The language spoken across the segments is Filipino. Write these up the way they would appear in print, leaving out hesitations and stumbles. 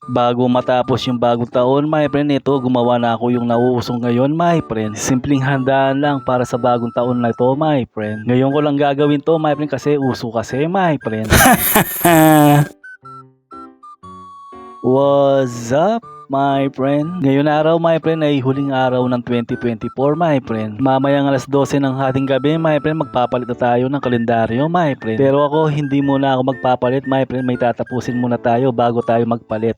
Bago matapos yung bagong taon, my friend, ito gumawa na ako yung nauusong ngayon, my friend. Simpleng handaan lang para sa bagong taon na ito, my friend. Ngayon ko lang gagawin to, my friend, kasi uso kasi, my friend. What's up, my friend? Ngayon araw, my friend, ay huling araw ng 2024, my friend. Mamayang alas 12 ng hating gabi, my friend, magpapalit na tayo ng kalendaryo, my friend. Pero ako, hindi muna ako magpapalit, my friend. May tatapusin muna tayo bago tayo magpalit.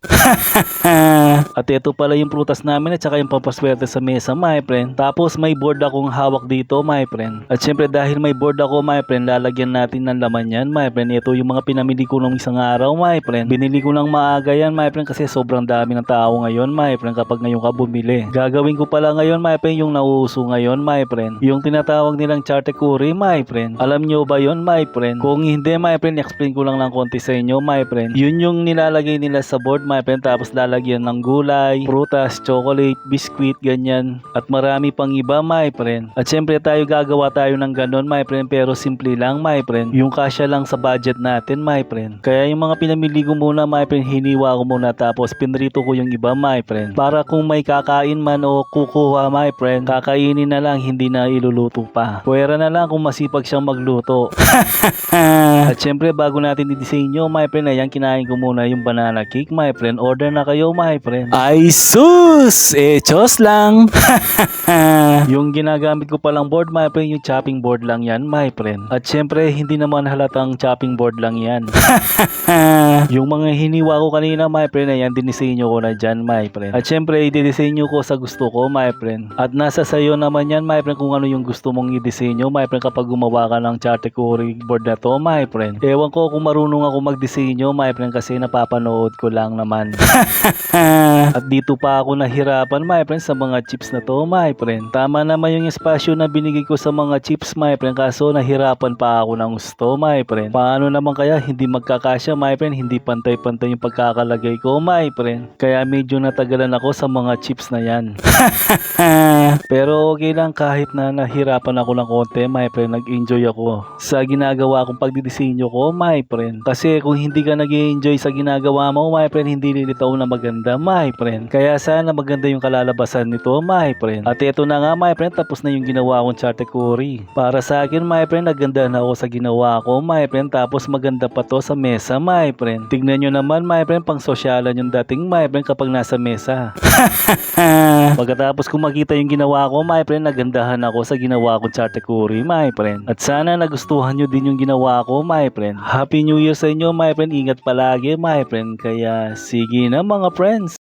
At ito pala yung prutas namin at saka yung pampaswerte sa mesa, my friend. Tapos may board akong hawak dito, my friend. At syempre dahil may board ako, my friend, lalagyan natin ng laman yan, my friend. Ito yung mga pinamili ko nung isang araw, my friend. Binili ko ng maaga yan, my friend, kasi sobrang dami ng tao ngayon, my friend, kapag ngayon ka bumili. Gagawin ko pala ngayon, my friend, yung nauuso ngayon, my friend. Yung tinatawag nilang charcuterie, my friend. Alam nyo ba yon, my friend? Kung hindi, my friend, explain ko lang ng konti sa inyo, my friend. Yun yung nilalagay nila sa board, my friend, tapos lalagyan ng gulay, prutas, chocolate, biscuit, ganyan. At marami pang iba, my friend. At syempre tayo gagawa tayo ng ganon, my friend, pero simple lang, my friend. Yung kasya lang sa budget natin, my friend. Kaya yung mga pinamili ko muna, my friend, hiniwa ko muna tapos pinrito ko yung iba, my friend. Para kung may kakain man o kukuha, my friend, kakainin na lang, hindi na iluluto pa. Pwera na lang kung masipag siyang magluto. At syempre bago natin i-disenyo, my friend, ayan, kinain ko muna yung banana cake, my friend. Order na kayo, my friend. Ay sus! Chos lang! Yung ginagamit ko palang board, my friend, yung chopping board lang yan, my friend. At syempre, hindi naman halatang chopping board lang yan. Yung mga hiniwa ko kanina, my friend, ayan, dinisenyo ko na dyan, my friend. At syempre, i-disenyo ko sa gusto ko, my friend. At nasa sayo naman yan, my friend, kung ano yung gusto mong i-disenyo, my friend, kapag gumawa ka ng charcuterie board na to, my friend. Ewan ko kung marunong ako mag-disenyo, my friend, kasi napapanood ko lang naman. At dito pa ako nahirapan, my friend, sa mga chips na to, my friend. Tama naman yung espasyo na binigay ko sa mga chips, my friend, kaso nahirapan pa ako ng gusto, my friend. Paano naman kaya hindi magkakasya, my friend, hindi pantay-pantay yung pagkakalagay ko, my friend. Kaya medyo natagalan ako sa mga chips na yan. Pero okay lang, kahit na nahirapan ako ng konti, my friend, nag-enjoy ako sa ginagawa kong pagdidisenyo ko, my friend. Kasi kung hindi ka nag-enjoy sa ginagawa mo, my friend, hindi lilitaw na maganda, my friend. Kaya sana maganda yung kalalabasan nito, my friend. At ito na nga, my friend, tapos na yung ginawa kong charcuterie. Para sa akin, my friend, naganda na ako sa ginawa ko, my friend. Tapos maganda pa to sa mesa, my friend. Tignan nyo naman, my friend, pang sosyalan yung dating, my friend, kapag nasa mesa. Pagkatapos kung makita yung ginawa ko, my friend, nagandahan ako sa ginawa kong charcuterie, my friend. At sana nagustuhan nyo din yung ginawa ko, my friend. Happy New Year sa inyo, my friend. Ingat palagi, my friend. Kaya sige na, mga friends.